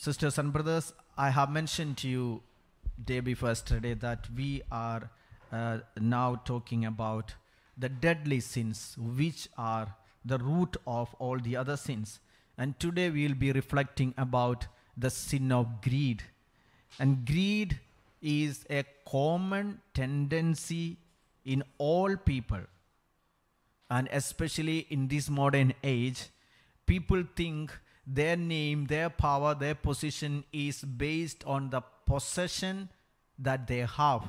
Sisters and brothers, I have mentioned to you day before yesterday that we are now talking about the deadly sins which are the root of all the other sins. And today we will be reflecting about the sin of greed. And greed is a common tendency in all people. And especially in this modern age, people think their name, their power, their position is based on the possession that they have.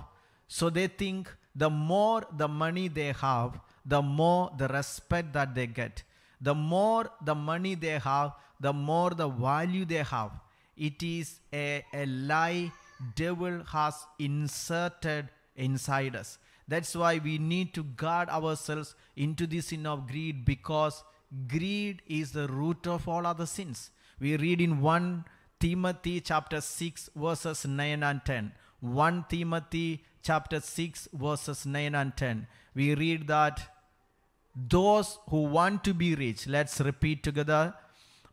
So they think the more the money they have, the more the respect that they get. The more the money they have, the more the value they have. It is a lie devil has inserted inside us. That's why we need to guard ourselves into the sin of greed, because greed is the root of all other sins. We read in 1 Timothy chapter 6 verses 9 and 10. 1 Timothy chapter 6 verses 9 and 10. We read that those who want to be rich, let's repeat together.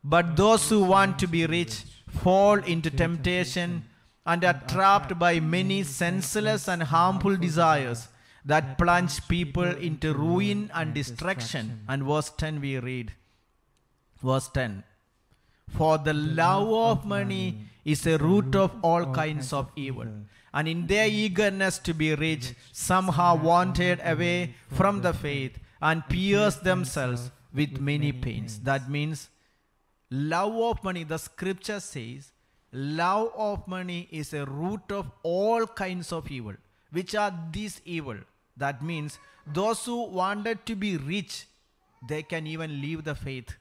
But those who want to be rich fall into temptation and are trapped by many senseless and harmful desires that plunge people into ruin and destruction. And verse 10 we read. Verse 10. For the love of money is a root of all kinds of evil. And in their eagerness to be rich, some have wandered away from the faith and pierced themselves with many pains. That means love of money, the scripture says, love of money is a root of all kinds of evil. Which are these evil? That means those who wanted to be rich, they can even leave the faith.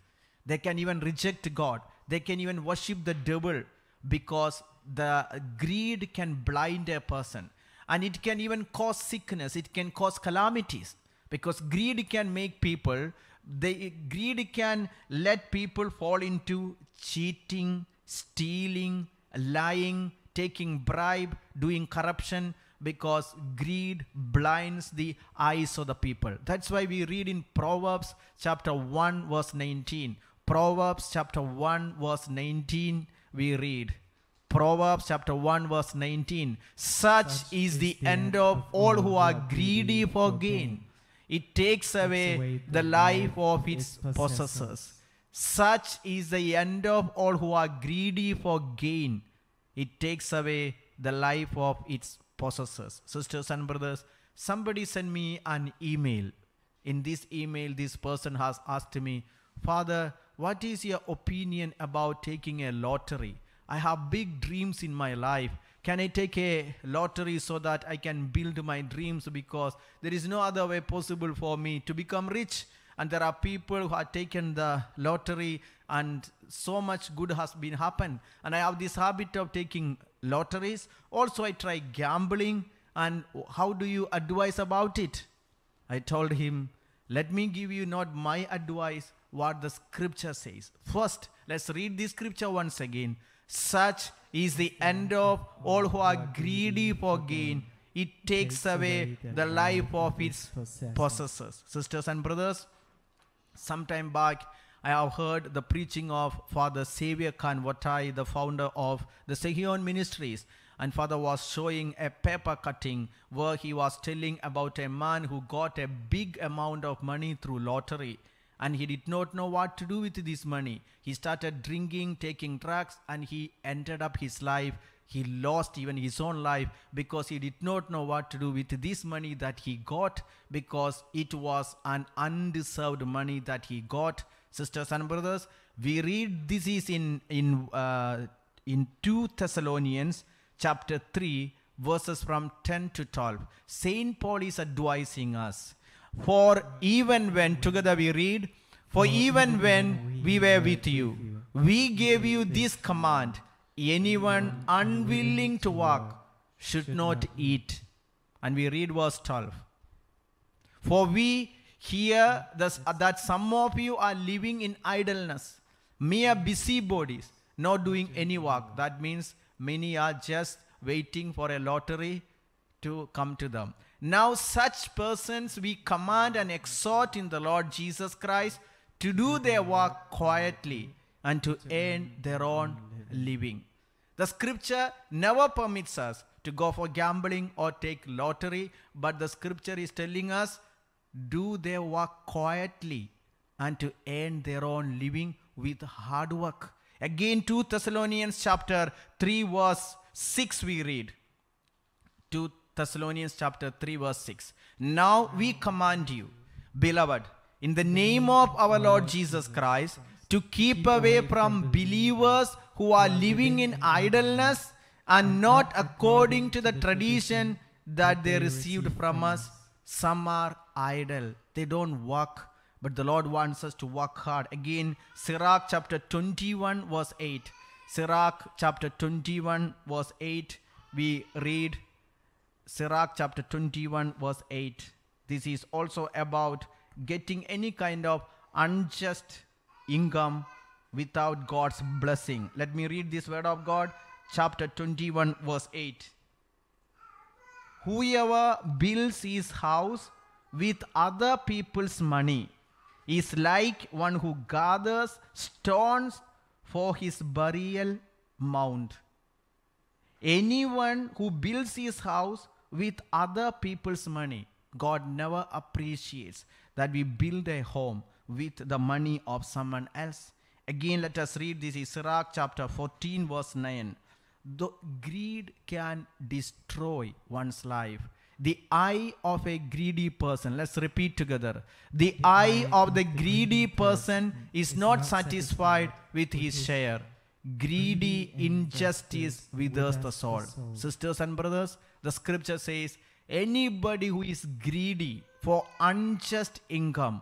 They can even reject God. They can even worship the devil, because the greed can blind a person. And it can even cause sickness. It can cause calamities. Because greed can make people, greed can let people fall into cheating, stealing, lying, taking bribe, doing corruption, because greed blinds the eyes of the people. That's why we read in Proverbs chapter 1 verse 19. Proverbs chapter 1 verse 19 we read. Proverbs chapter 1 verse 19. Such is the end of all who are greedy for gain. It takes away the life of its possessors. Such is the end of all who are greedy for gain. It takes away the life of its possessors. Sisters and brothers, somebody sent me an email. In this email, this person has asked me, Father, what is your opinion about taking a lottery? I have big dreams in my life. Can I take a lottery so that I can build my dreams, because there is no other way possible for me to become rich? And there are people who have taken the lottery and so much good has been happened. And I have this habit of taking lotteries. Also, I try gambling. And how do you advise about it? I told him, let me give you not my advice, what the scripture says. First, let's read the scripture once again. Such is the end of all who are greedy for gain. It takes away the life of its possessors. Sisters and brothers, sometime back, I have heard the preaching of Father Xavier Khan Watai, the founder of the Sehion Ministries. And Father was showing a paper cutting where he was telling about a man who got a big amount of money through lottery. And he did not know what to do with this money. He started drinking, taking drugs, and he ended up his life. He lost even his own life because he did not know what to do with this money that he got, because it was an undeserved money that he got. Sisters and brothers, we read this is in 2 Thessalonians chapter 3 verses from 10 to 12. Saint Paul is advising us. For even when, together we read, for even when we were with you, we gave you this command: anyone unwilling to work should not eat. And we read verse 12. For we hear that some of you are living in idleness, mere busybodies, not doing any work. That means many are just waiting for a lottery to come to them. Now such persons we command and exhort in the Lord Jesus Christ to do their work quietly and to earn their own living. The scripture never permits us to go for gambling or take lottery, but the scripture is telling us, do their work quietly and to earn their own living with hard work. Again, 2 Thessalonians chapter 3 verse 6 we read. 2 Thessalonians chapter 3 verse 6. Now we command you, beloved, in the name of our Lord Jesus Christ, to keep away from believers who are living in idleness and not according to the tradition that they received from us. Some are idle. They don't work, but the Lord wants us to work hard. Again, Sirach chapter 21 verse 8. Sirach chapter 21 verse 8. We read Sirach chapter 21 verse 8. This is also about getting any kind of unjust income without God's blessing. Let me read this word of God. Chapter 21 verse 8. Whoever builds his house with other people's money is like one who gathers stones for his burial mound. Anyone who builds his house with other people's money, God never appreciates that we build a home with the money of someone else. Again, let us read this is Sirach chapter 14 verse 9. The greed can destroy one's life. The eye of a greedy person, let's repeat together. The eye of the greedy person is not satisfied with his share. Greedy injustice withers the soul. Sisters and brothers, the scripture says, anybody who is greedy for unjust income,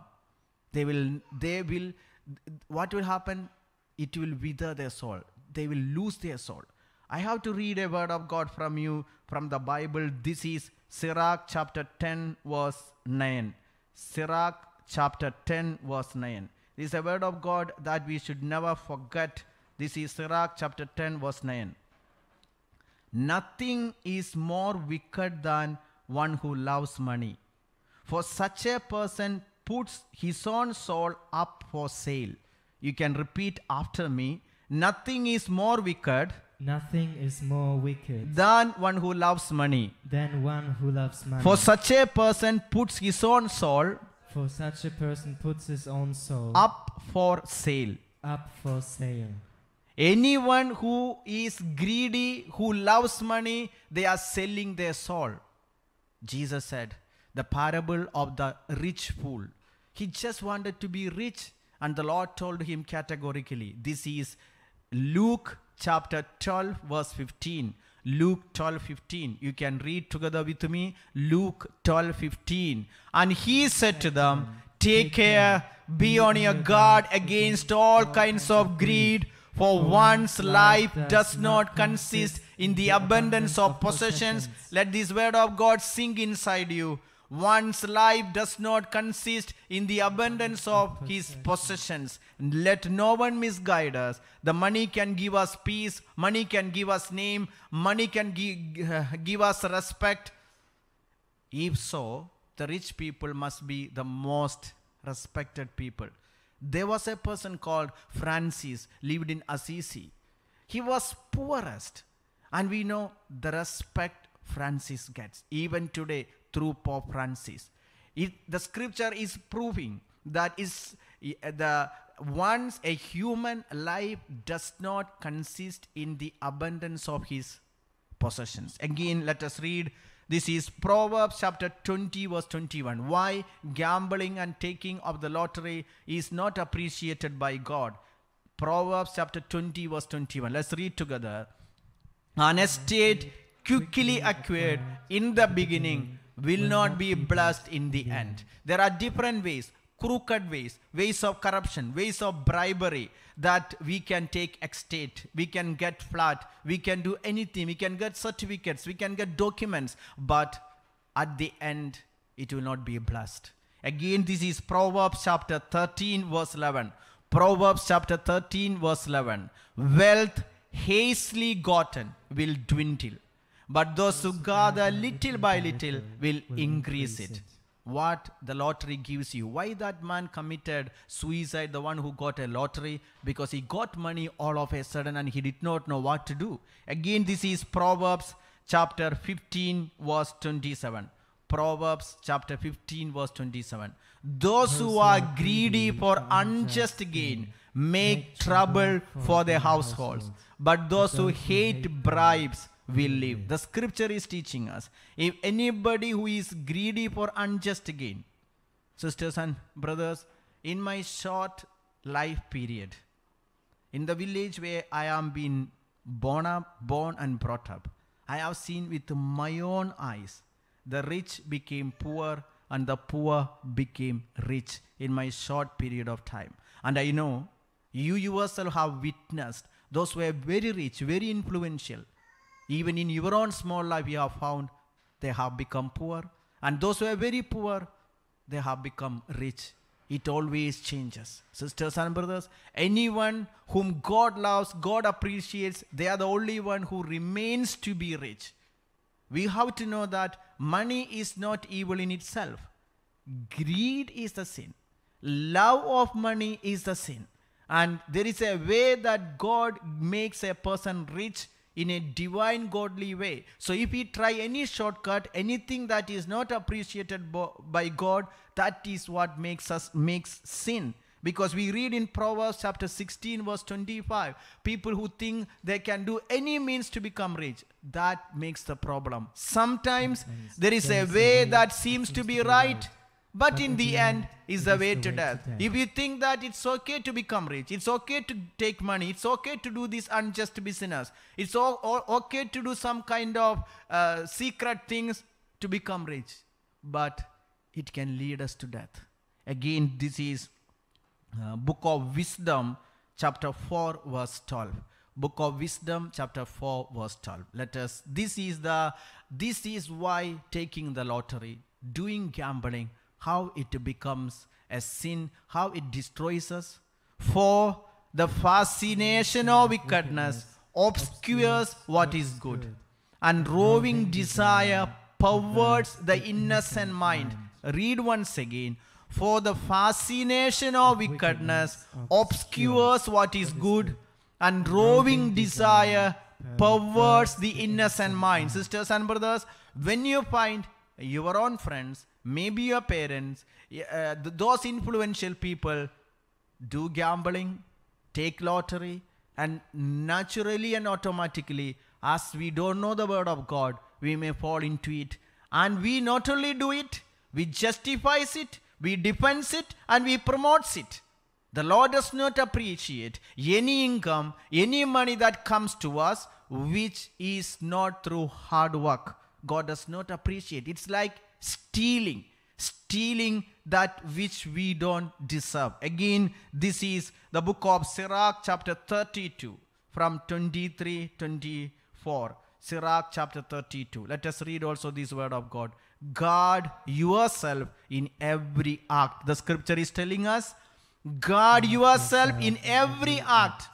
what will happen? It will wither their soul. They will lose their soul. I have to read a word of God from you, from the Bible. This is Sirach chapter 10 verse 9. Sirach chapter 10 verse 9. This is a word of God that we should never forget. This is Sirach chapter 10 verse 9. Nothing is more wicked than one who loves money. For such a person puts his own soul up for sale. You can repeat after me. Nothing is more wicked. Nothing is more wicked than one who loves money. Than one who loves money. For such a person puts his own soul. For such a person puts his own soul up for sale. Up for sale. Anyone who is greedy, who loves money, they are selling their soul. Jesus said, the parable of the rich fool. He just wanted to be rich, and the Lord told him categorically. This is Luke chapter 12 verse 15. Luke 12:15. You can read together with me. Luke 12:15. And he said to them, take care, be on your guard against all kinds of greed, for one's life does not consist in the abundance of possessions. Let this word of God sink inside you. One's life does not consist in the abundance of his possessions. Let no one misguide us. The money can give us peace. Money can give us name. Money can give us respect. If so, the rich people must be the most respected people. There was a person called Francis, lived in Assisi. He was poorest. And we know the respect Francis gets. Even today, through Pope Francis. The scripture is proving that once a human life does not consist in the abundance of his possessions. Again, let us read. This is Proverbs chapter 20 verse 21. Why gambling and taking of the lottery is not appreciated by God. Proverbs chapter 20 verse 21. Let's read together. An estate quickly acquired in the beginning will not be blessed in the end. There are different ways, crooked ways, ways of corruption, ways of bribery that we can take estate, we can get flat, we can do anything, we can get certificates, we can get documents, but at the end it will not be blessed. Again, this is Proverbs chapter 13 verse 11. Proverbs chapter 13 verse 11. Wealth hastily gotten will dwindle, but those who gather little by little will increase it. what the lottery gives you. Why that man committed suicide, the one who got a lottery? Because he got money all of a sudden and he did not know what to do. Again, this is Proverbs chapter 15 verse 27. Proverbs chapter 15 verse 27. Those who are greedy for unjust gain make trouble for their households, but those who hate bribes will live. The scripture is teaching us, if anybody who is greedy for unjust gain, sisters and brothers, in my short life period, in the village where I am being born and brought up, I have seen with my own eyes the rich became poor and the poor became rich in my short period of time. And I know you yourself have witnessed those who were very rich, very influential. Even in your own small life, you have found they have become poor. And those who are very poor, they have become rich. It always changes. Sisters and brothers, anyone whom God loves, God appreciates, they are the only one who remains to be rich. We have to know that money is not evil in itself. Greed is the sin. Love of money is the sin. And there is a way that God makes a person rich in a divine godly way. So if we try any shortcut, anything that is not appreciated by God, that is what makes sin. Because we read in Proverbs chapter 16 verse 25, people who think they can do any means to become rich, that makes the problem. Sometimes there is a way that seems to be right, but in the end is the way to death. If you think that it's okay to become rich, it's okay to take money, it's okay to do this unjust business, it's okay to do some kind of secret things to become rich, but it can lead us to death. Again, this is Book of Wisdom chapter 4 verse 12. Book of Wisdom chapter 4 verse 12. This is why taking the lottery, doing gambling, how it becomes a sin, how it destroys us. For the fascination of wickedness obscures what is good, and roving desire perverts the innocent mind. Read once again. For the fascination of wickedness obscures what is good, and roving desire perverts the innocent mind. Sisters and brothers, when you find your own friends, maybe your parents, those influential people do gambling, take lottery, and naturally and automatically, as we don't know the word of God, we may fall into it. And we not only do it, we justifies it, we defends it, and we promotes it. The Lord does not appreciate any income, any money that comes to us, which is not through hard work. God does not appreciate. It's like stealing that which we don't deserve. Again, this is the book of Sirach chapter 32 from 23-24. Sirach chapter 32. Let us read also this word of God. Guard yourself in every act. The scripture is telling us, guard yourself in every act,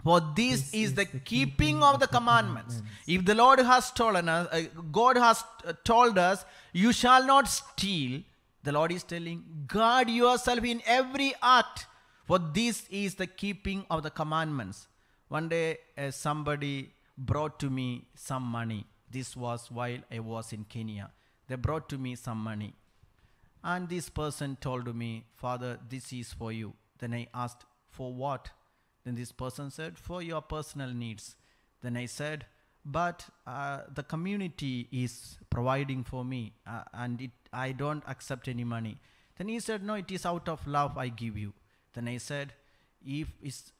for this is the keeping of the commandments. If the Lord has told us, God has told us, you shall not steal, the Lord is telling, guard yourself in every act, for this is the keeping of the commandments. One day somebody brought to me some money. This was while I was in Kenya. They brought to me some money. And this person told me, Father, this is for you. Then I asked, for what? Then this person said, for your personal needs. Then I said, but the community is providing for me and I don't accept any money. Then he said, no, it is out of love I give you. Then I said,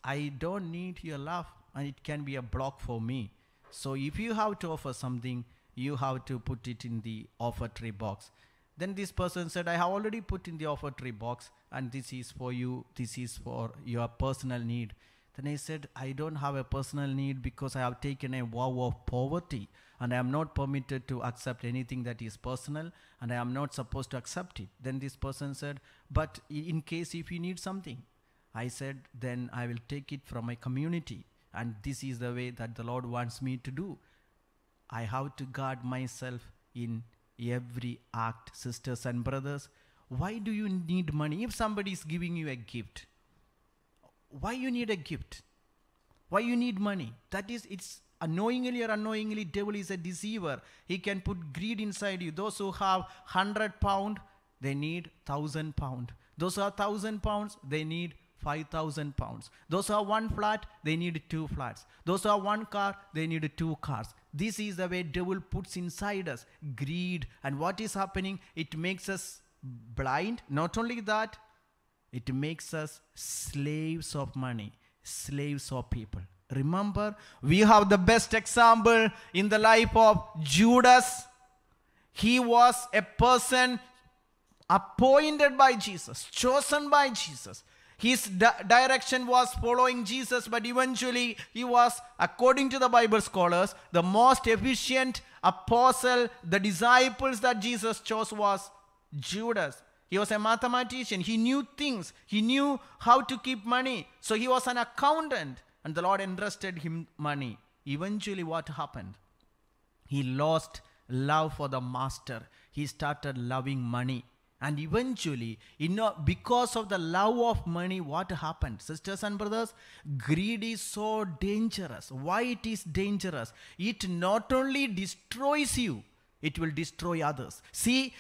I don't need your love and it can be a block for me. So if you have to offer something, you have to put it in the offer tray box. Then this person said, I have already put in the offer tray box and this is for you, this is for your personal need. Then I said, I don't have a personal need because I have taken a vow of poverty and I am not permitted to accept anything that is personal and I am not supposed to accept it. Then this person said, but in case if you need something, I said, then I will take it from my community and this is the way that the Lord wants me to do. I have to guard myself in every act. Sisters and brothers, why do you need money? If somebody is giving you a gift, why you need a gift? Why you need money? That is, it's unknowingly or unknowingly, devil is a deceiver. He can put greed inside you. Those who have 100 pound, they need 1,000 pound. Those who have 1,000 pounds, they need 5,000 pounds. Those who have one flat, they need 2 flats. Those who have one car, they need 2 cars. This is the way devil puts inside us greed. And what is happening? It makes us blind. Not only that, it makes us slaves of money, slaves of people. Remember, we have the best example in the life of Judas. He was a person appointed by Jesus, chosen by Jesus. His direction was following Jesus, but eventually he was, according to the Bible scholars, the most efficient apostle. The disciples that Jesus chose was Judas. He was a mathematician. He knew things. He knew how to keep money. So he was an accountant, and the Lord entrusted him money. Eventually what happened? He lost love for the master. He started loving money. And eventually, because of the love of money, what happened? Sisters and brothers, greed is so dangerous. Why it is dangerous? It not only destroys you, it will destroy others. See,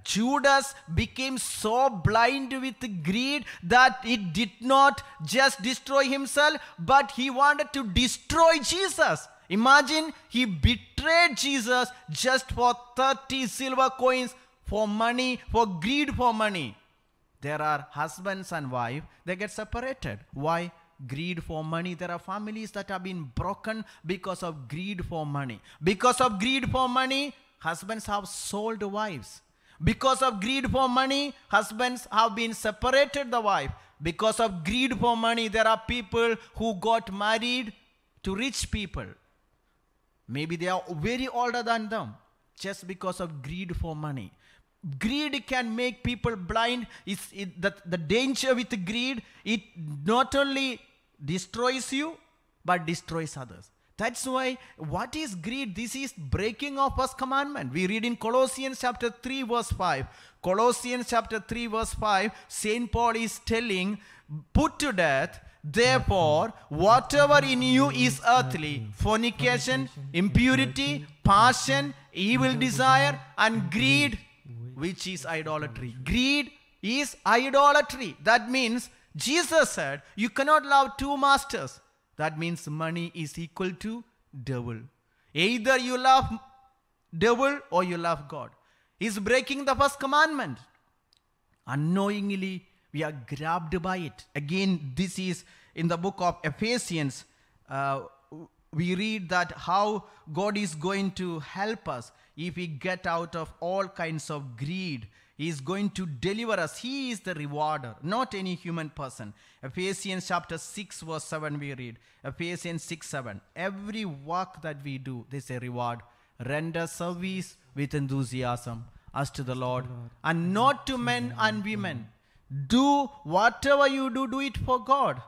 Judas became so blind with greed that it did not just destroy himself, but he wanted to destroy Jesus. Imagine, he betrayed Jesus just for 30 silver coins, for money, for greed for money. There are husbands and wives, they get separated. Why? Greed for money. There are families that have been broken because of greed for money. Because of greed for money, husbands have sold wives. Because of greed for money, husbands have been separated the wife. Because of greed for money, there are people who got married to rich people. Maybe they are very older than them, just because of greed for money. Greed can make people blind. The danger with greed, it not only destroys you, but destroys others. That's why, what is greed? This is breaking of first commandment. We read in Colossians chapter 3 verse 5. Colossians chapter 3 verse 5, Saint Paul is telling, put to death, therefore, whatever in you is earthly, fornication, impurity, passion, evil desire, and greed, which is idolatry. Greed is idolatry. That means, Jesus said, you cannot love 2 masters. That means money is equal to devil. Either you love devil or you love God. He's breaking the first commandment. Unknowingly, we are grabbed by it. Again, this is in the book of Ephesians. We read that how God is going to help us if we get out of all kinds of greed. He is going to deliver us. He is the rewarder, not any human person. Ephesians chapter 6 verse 7 we read. Ephesians 6, 7. Every work that we do, there's a reward. Render service with enthusiasm as to the Lord, and not to men and women. Do whatever you do, do it for God.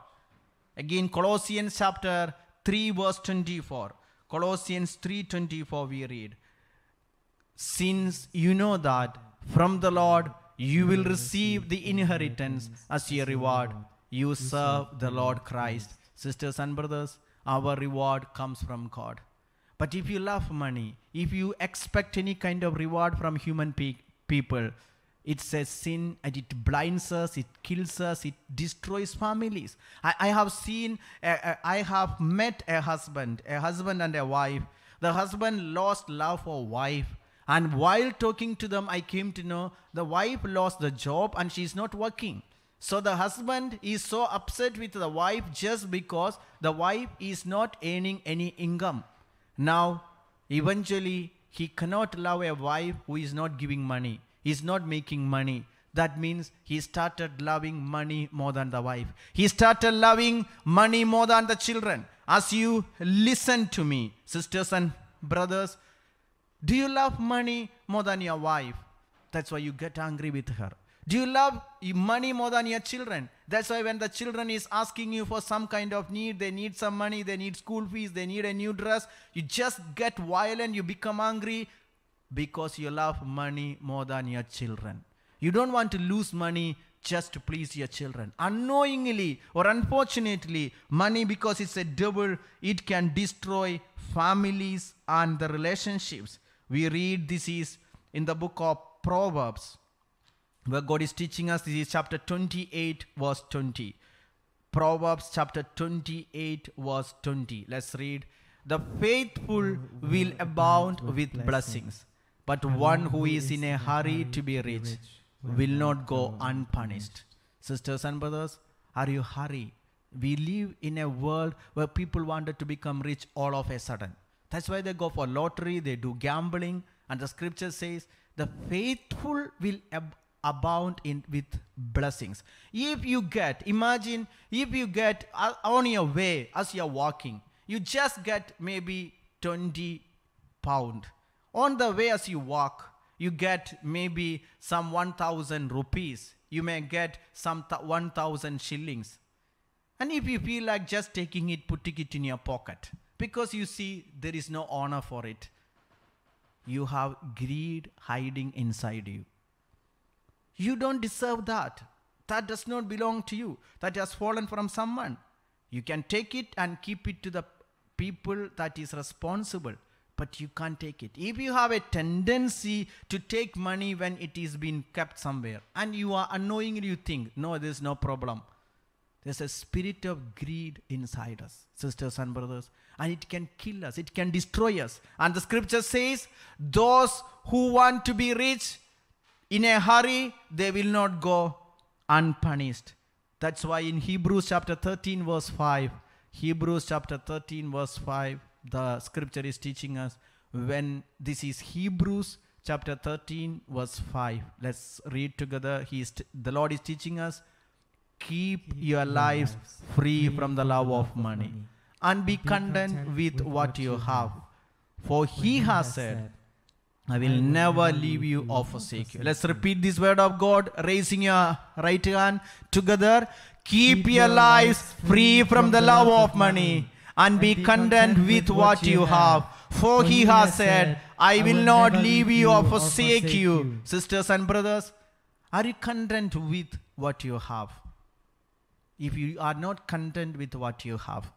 Again, Colossians chapter 3 verse 24. Colossians 3:24 we read. Since you know that from the Lord you will receive the inheritance as your reward, you serve the Lord Christ. Sisters and brothers, our reward comes from God. But if you love money, if you expect any kind of reward from human people, it's a sin, and it blinds us, it kills us, it destroys families. I have met a husband and a wife. The husband lost love for wife. And while talking to them, I came to know the wife lost the job and she's not working. So the husband is so upset with the wife just because the wife is not earning any income. Now, eventually, he cannot love a wife who is not giving money. He's not making money. That means he started loving money more than the wife. He started loving money more than the children. As you listen to me, sisters and brothers, do you love money more than your wife? That's why you get angry with her. Do you love money more than your children? That's why when the children is asking you for some kind of need, they need some money, they need school fees, they need a new dress, you just get violent, you become angry. because you love money more than your children. You don't want to lose money just to please your children. Unknowingly or unfortunately, money, because it's a devil, it can destroy families and the relationships. We read this is in the book of Proverbs, where God is teaching us. This is chapter 28, verse 20. Proverbs chapter 28, verse 20. Let's read. The faithful will abound with blessings, but one who is in a hurry to be rich will not go unpunished. Sisters and brothers, are you hurry? We live in a world where people wanted to become rich all of a sudden. That's why they go for lottery, they do gambling, and the scripture says the faithful will abound with blessings. If you get, imagine, if you get on your way as you're walking, you just get maybe 20 pound. On the way as you walk, you get maybe some 1,000 rupees. You may get some 1,000 shillings. And if you feel like just taking it, putting it in your pocket, because you see there is no honor for it, you have greed hiding inside you. You don't deserve that. That does not belong to you. That has fallen from someone. You can take it and keep it to the people that is responsible, but you can't take it. If you have a tendency to take money when it is being kept somewhere, and you are unknowingly you think, no, there's no problem. There's a spirit of greed inside us, sisters and brothers, and it can kill us. It can destroy us. And the scripture says, those who want to be rich in a hurry, they will not go unpunished. That's why in Hebrews chapter 13 verse 5, Hebrews chapter 13 verse 5, the scripture is teaching us, when this is Hebrews chapter 13 verse 5. Let's read together. The Lord is teaching us, keep your lives free from the love of money and be content with what you have. For he has said, I will never leave you or forsake you. Let's repeat this word of God, raising your right hand together. Keep your lives free from the love of money and be content with what you have. For he has said, I will not leave you or forsake you. Sisters and brothers, are you content with what you have? If you are not content with what you have,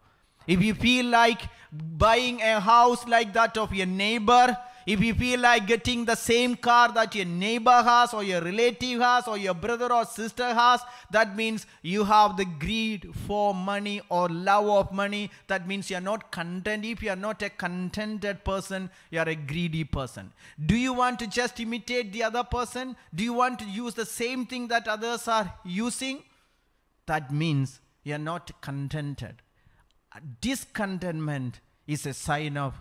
if you feel like buying a house like that of your neighbor, if you feel like getting the same car that your neighbor has or your relative has or your brother or sister has, that means you have the greed for money or love of money. That means you are not content. If you are not a contented person, you are a greedy person. Do you want to just imitate the other person? Do you want to use the same thing that others are using? That means you are not contented. Discontentment is a sign of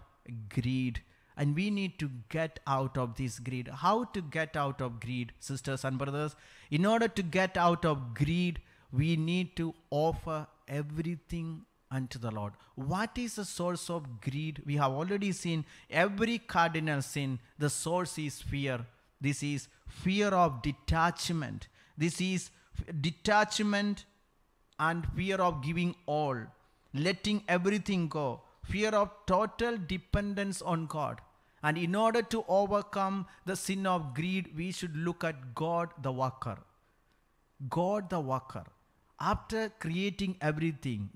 greed. And we need to get out of this greed. How to get out of greed, sisters and brothers? In order to get out of greed, we need to offer everything unto the Lord. What is the source of greed? We have already seen every cardinal sin. The source is fear. This is fear of detachment. This is detachment and fear of giving all, letting everything go. Fear of total dependence on God. And in order to overcome the sin of greed, we should look at God the worker. God the worker. After creating everything,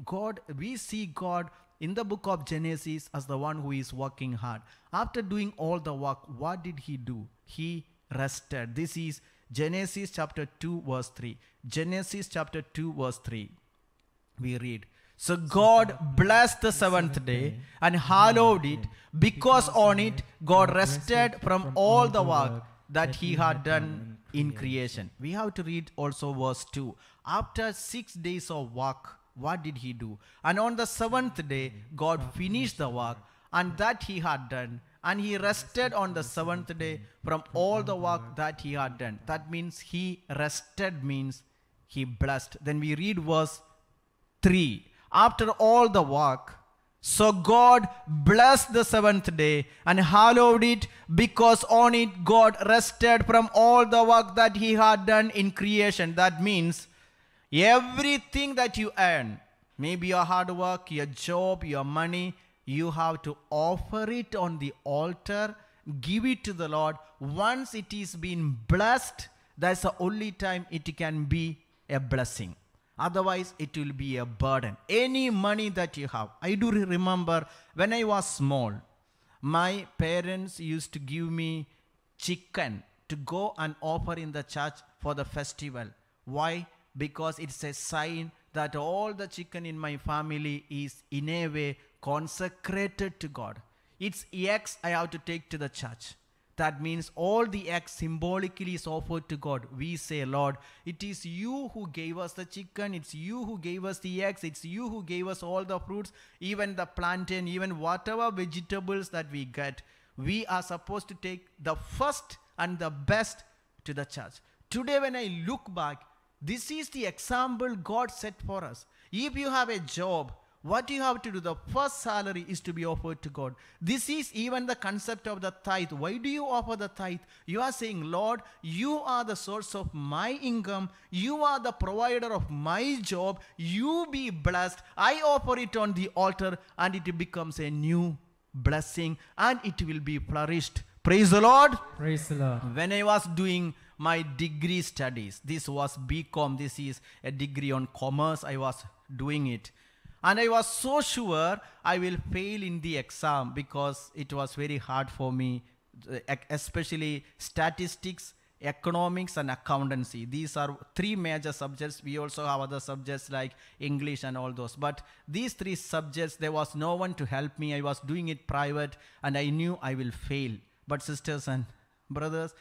we see God in the book of Genesis as the one who is working hard. After doing all the work, what did he do? He rested. This is Genesis chapter 2 verse 3. Genesis chapter 2 verse 3. We read, so God blessed the seventh day and hallowed it, because on it God rested from all the work that he had done in creation. We have to read also verse 2. After 6 days of work, what did he do? And on the seventh day, God finished the work and that he had done. And he rested on the seventh day from all the work that he had done. That means he rested, means he blessed. Then we read verse 3. After all the work, so God blessed the seventh day and hallowed it, because on it God rested from all the work that he had done in creation. That means everything that you earn, maybe your hard work, your job, your money, you have to offer it on the altar give it to the Lord. Once it is been blessed, that's the only time it can be a blessing. Otherwise, it will be a burden. Any money that you have. I do remember when I was small, my parents used to give me chicken to go and offer in the church for the festival. Why? Because it's a sign that all the chicken in my family is in a way consecrated to God. It's eggs I have to take to the church. That means all the eggs symbolically is offered to God. We say, Lord, it is you who gave us the chicken. It's you who gave us the eggs. It's you who gave us all the fruits, even the plantain, even whatever vegetables that we get. We are supposed to take the first and the best to the church. Today when I look back, this is the example God set for us. If you have a job, what you have to do, the first salary is to be offered to God. This is even the concept of the tithe. Why do you offer the tithe? You are saying, Lord, you are the source of my income. You are the provider of my job. You be blessed. I offer it on the altar and it becomes a new blessing and it will be flourished. Praise the Lord. Praise the Lord. When I was doing my degree studies, this was BCom, this is a degree on commerce, I was doing it. And I was so sure I will fail in the exam because it was very hard for me, especially statistics, economics and accountancy. These are three major subjects. We also have other subjects like English and all those. But these three subjects, there was no one to help me. I was doing it private and I knew I will fail. But sisters and brothers,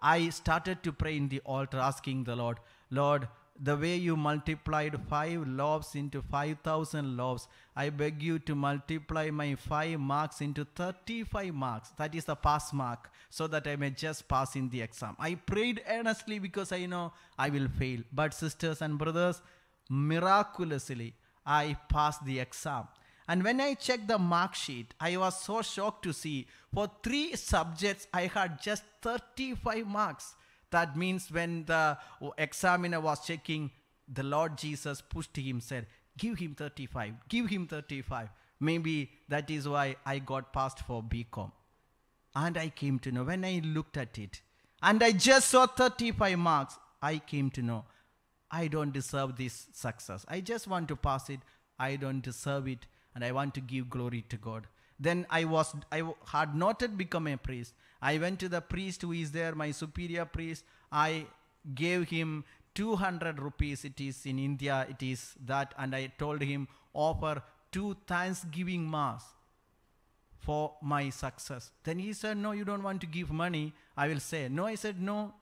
I started to pray in the altar asking the Lord, Lord, the way you multiplied 5 loaves into 5,000 loaves, I beg you to multiply my 5 marks into 35 marks. That is the pass mark, so that I may just pass in the exam. I prayed earnestly because I know I will fail. But sisters and brothers, miraculously, I passed the exam. And when I checked the mark sheet, I was so shocked to see for 3 subjects, I had just 35 marks. That means when the examiner was checking, the Lord Jesus pushed him, said, give him 35, give him 35. Maybe that is why I got passed for BCom. And I came to know, when I looked at it, and I just saw 35 marks, I came to know, I don't deserve this success. I just want to pass it. I don't deserve it. And I want to give glory to God. Then I had not yet become a priest. I went to the priest who is there, my superior priest. I gave him 200 rupees. It is in India, it is that. And I told him, offer 2 Thanksgiving mass for my success. Then he said, no, you don't want to give money. I will say, no. I said, no,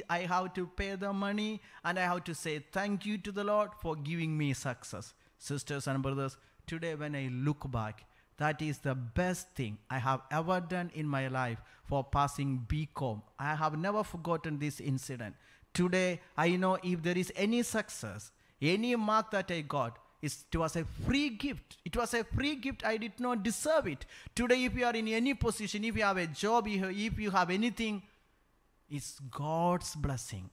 I have to pay the money and I have to say thank you to the Lord for giving me success. Sisters and brothers, today when I look back, that is the best thing I have ever done in my life for passing BCom. I have never forgotten this incident. Today, I know if there is any success, any mark that I got, it was a free gift. It was a free gift. I did not deserve it. Today, if you are in any position, if you have a job, if you have anything, it's God's blessing.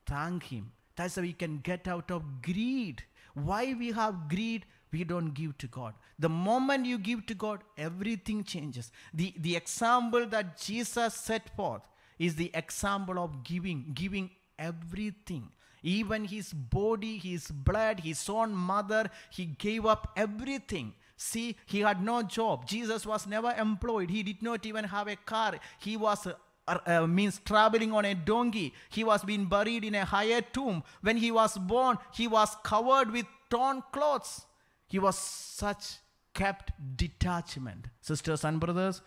Thank Him. That's how we can get out of greed. Why we have greed? We don't give to God. The moment you give to God, everything changes. The example that Jesus set forth is the example of giving everything. Even his body, his blood, his own mother, he gave up everything. See, he had no job. Jesus was never employed. He did not even have a car. He was traveling on a donkey. He was being buried in a higher tomb. When he was born, he was covered with torn clothes. He was such kept detachment. Sisters and brothers,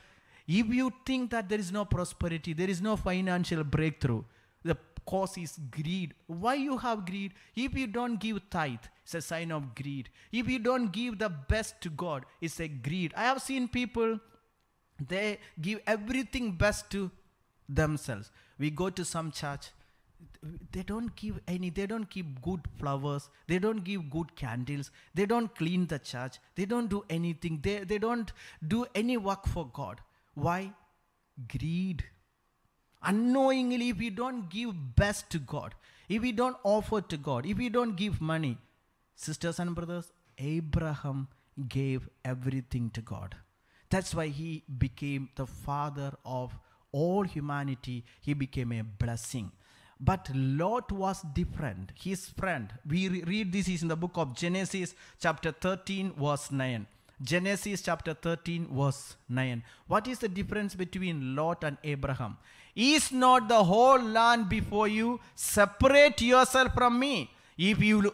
if you think that there is no prosperity, there is no financial breakthrough, the cause is greed. Why you have greed? If you don't give tithe, it's a sign of greed. If you don't give the best to God, it's a greed. I have seen people, they give everything best to themselves. We go to some church, they don't give they don't keep good flowers, they don't give good candles, they don't clean the church, they don't do anything, they don't do any work for God. Why? Greed. Unknowingly, if we don't give best to God, if we don't offer to God, if we don't give money, sisters and brothers, Abraham gave everything to God. That's why he became the father of all humanity. He became a blessing. But Lot was different. His friend, we read this is in the book of Genesis chapter 13 verse 9. Genesis chapter 13 verse 9. What is the difference between Lot and Abraham? Is not the whole land before you? Separate yourself from me. If you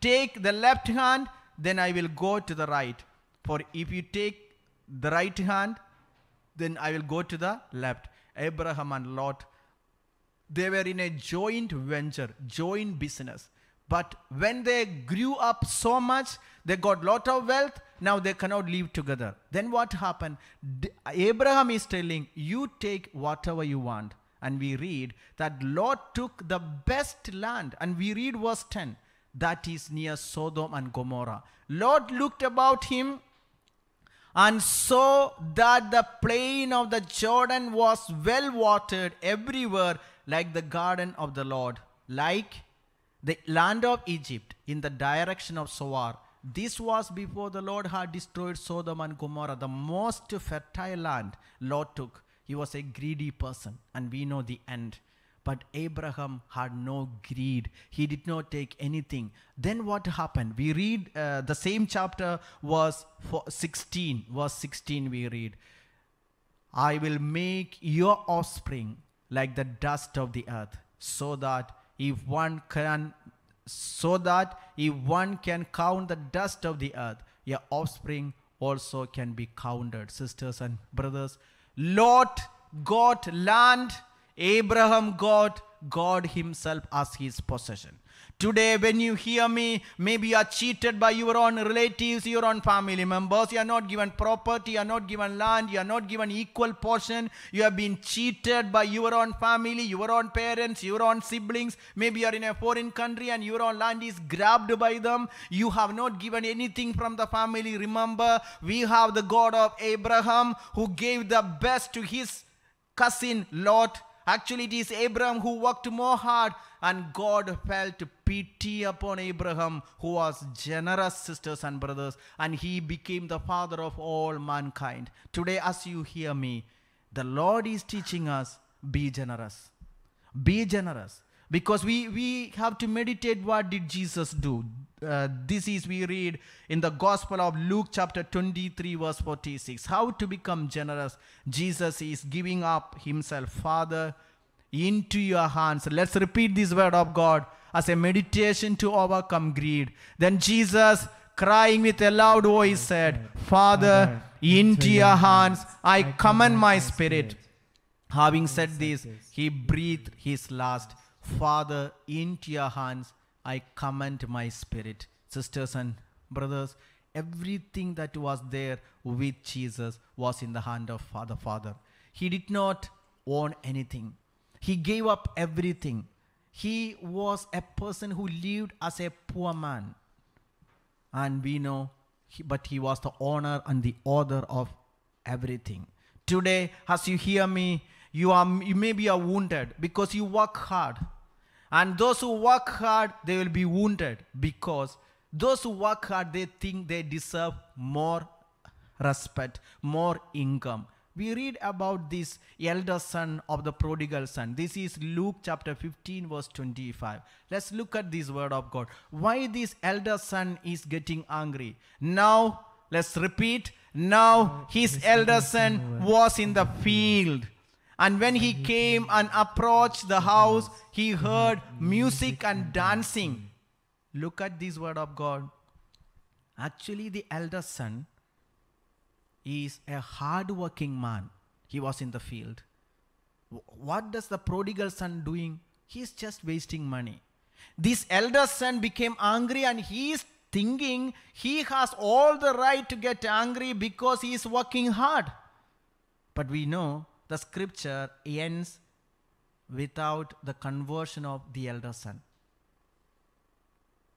take the left hand, then I will go to the right. For if you take the right hand, then I will go to the left. Abraham and Lot, they were in a joint venture, joint business. But when they grew up so much, they got lot of wealth, now they cannot live together. Then what happened? Abraham is telling, you take whatever you want. And we read that Lot took the best land. And we read verse 10, that is near Sodom and Gomorrah. Lot looked about him and saw that the plain of the Jordan was well watered everywhere, like the garden of the Lord, like the land of Egypt in the direction of Zoar. This was before the Lord had destroyed Sodom and Gomorrah, the most fertile land Lot took. He was a greedy person, and we know the end. But Abraham had no greed. He did not take anything. Then what happened? We read the same chapter, verse 16. Verse 16 we read, I will make your offspring like the dust of the earth, so that if one can count the dust of the earth, your offspring also can be counted. Sisters and brothers, Lot got land, Abraham got God himself as his possession. Today, when you hear me, maybe you are cheated by your own relatives, your own family members. You are not given property, you are not given land, you are not given equal portion. You have been cheated by your own family, your own parents, your own siblings. Maybe you are in a foreign country and your own land is grabbed by them. You have not given anything from the family. Remember, we have the God of Abraham who gave the best to his cousin Lot. Actually, it is Abraham who worked more hard, and God felt pity upon Abraham, who was generous, sisters and brothers, and he became the father of all mankind. Today, as you hear me, the Lord is teaching us, be generous. Be generous. Because we have to meditate, what did Jesus do? This is, we read in the Gospel of Luke chapter 23 verse 46. How to become generous. Jesus is giving up himself. Father, into your hands. Let's repeat this word of God as a meditation to overcome greed. Then Jesus, crying with a loud voice, said, Father, into your hands I commend my spirit. Having said this, he breathed his last. Father, into your hands I commend my spirit. Sisters and brothers, everything that was there with Jesus was in the hand of the Father. He did not own anything. He gave up everything. He was a person who lived as a poor man. And we know, but he was the owner and the author of everything. Today, as you hear me, you maybe are wounded because you work hard. And those who work hard, they will be wounded, because those who work hard, they think they deserve more respect, more income. We read about this elder son of the prodigal son. This is Luke chapter 15 verse 25. Let's look at this word of God. Why this elder son is getting angry? Now, let's repeat. Now his elder son was in the field. And when he came and approached the house, he heard music and dancing. Look at this word of God. Actually, the elder son is a hard-working man. He was in the field. What does the prodigal son doing? He's just wasting money. This elder son became angry, and he is thinking he has all the right to get angry because he is working hard. But we know the scripture ends without the conversion of the elder son,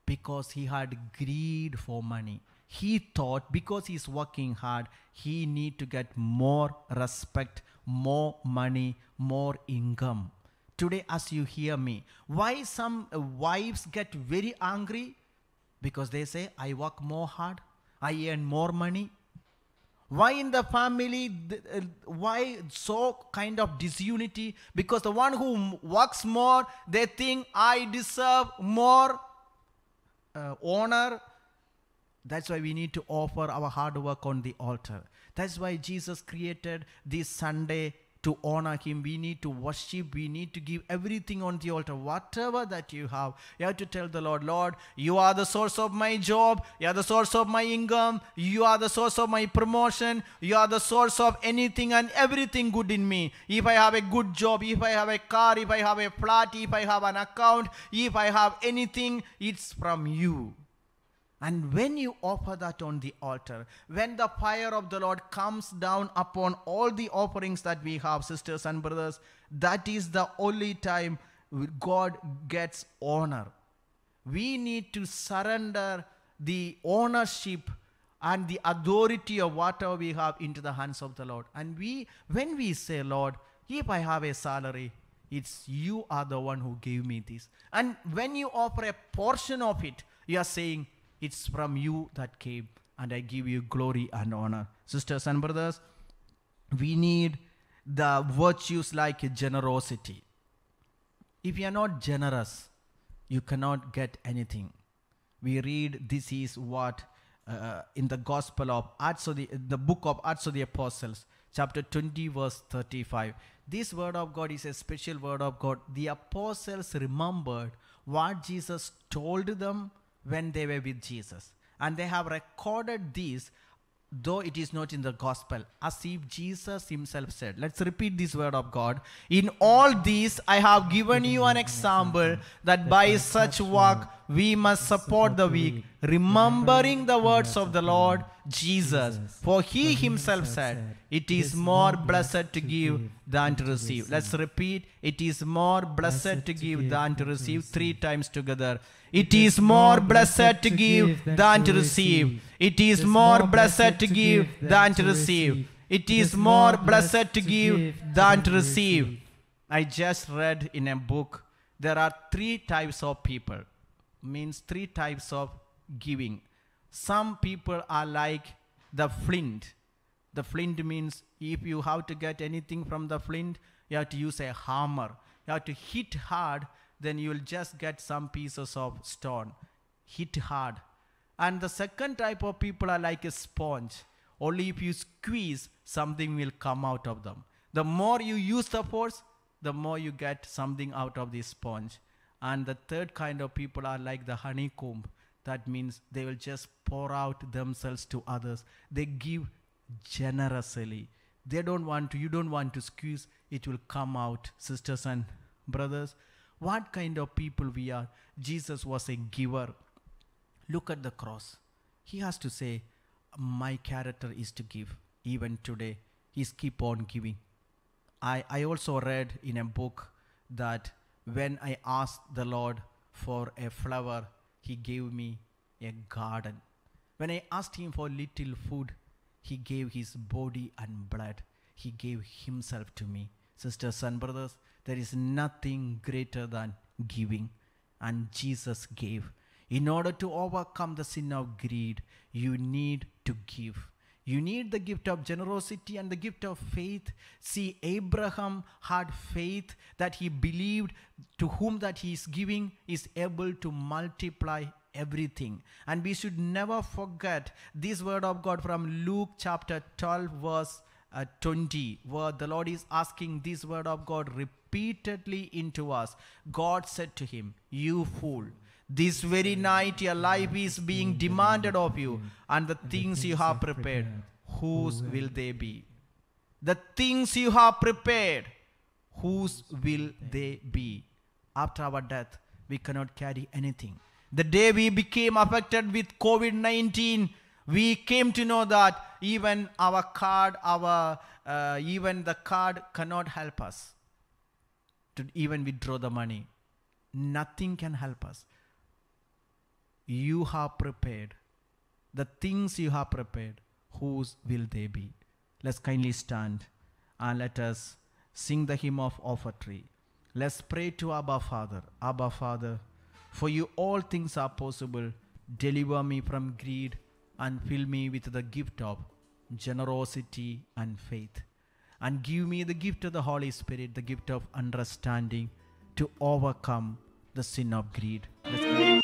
because he had greed for money. He thought because he's working hard, he need to get more respect, more money, more income. Today, as you hear me, why some wives get very angry? Because they say, I work more hard, I earn more money. Why in the family, why so kind of disunity? Because the one who works more, they think I deserve more honor. That's why we need to offer our hard work on the altar. That's why Jesus created this Sunday to honor him. We need to worship. We need to give everything on the altar. Whatever that you have to tell the Lord, Lord, you are the source of my job. You are the source of my income. You are the source of my promotion. You are the source of anything and everything good in me. If I have a good job, if I have a car, if I have a flat, if I have an account, if I have anything, it's from you. And when you offer that on the altar, when the fire of the Lord comes down upon all the offerings that we have, sisters and brothers, that is the only time God gets honor. We need to surrender the ownership and the authority of whatever we have into the hands of the Lord. And when we say, Lord, if I have a salary, it's you are the one who gave me this. And when you offer a portion of it, you are saying, it's from you that came, and I give you glory and honor. Sisters and brothers, we need the virtues like generosity. If you are not generous, you cannot get anything. We read this is what in the Gospel of Acts of the book of Acts of the Apostles, chapter 20, verse 35. This word of God is a special word of God. The apostles remembered what Jesus told them when they were with Jesus, and they have recorded this, though it is not in the gospel, as if Jesus himself said. Let's repeat this word of God. In all these I have given you an example, that by such work we must support the weak, remembering the words of the Lord Jesus. For he himself said, it is more blessed to give than to receive. Let's repeat. It is more blessed to give than to receive. 3 times together. It is more blessed to give than to receive. It is more blessed to give than to receive. It is more blessed to give than to receive. I just read in a book, there are 3 types of people. Means 3 types of giving. Some people are like the flint. The flint means if you have to get anything from the flint, you have to use a hammer. You have to hit hard, then you will just get some pieces of stone. Hit hard. And the second type of people are like a sponge. Only if you squeeze, something will come out of them. The more you use the force, the more you get something out of the sponge. And the third kind of people are like the honeycomb. That means they will just pour out themselves to others. They give generously. You don't want to squeeze, it will come out. Sisters and brothers, what kind of people we are? Jesus was a giver. Look at the cross. He has to say, my character is to give. Even today, he's keep on giving. I also read in a book that when I asked the Lord for a flower, he gave me a garden. When I asked him for little food, he gave his body and blood. He gave himself to me. Sisters and brothers, there is nothing greater than giving. And Jesus gave. In order to overcome the sin of greed, you need to give. You need the gift of generosity and the gift of faith. See, Abraham had faith that he believed to whom that he is giving is able to multiply everything. And we should never forget this word of God from Luke chapter 12 verse 20, where the Lord is asking this word of God repeatedly into us. God said to him, you fool, this very night your life is being demanded of you, and the things you have prepared, whose will they be? The things you have prepared, whose will they be? After our death, we cannot carry anything. The day we became affected with COVID-19, we came to know that even our card, even the card cannot help us to even withdraw the money. Nothing can help us. You have prepared. The things you have prepared, whose will they be? Let's kindly stand and let us sing the hymn of offertory. Let's pray to Abba Father. Abba Father, for you all things are possible. Deliver me from greed and fill me with the gift of generosity, and faith. And give me the gift of the Holy Spirit, the gift of understanding to overcome the sin of greed. Let's pray.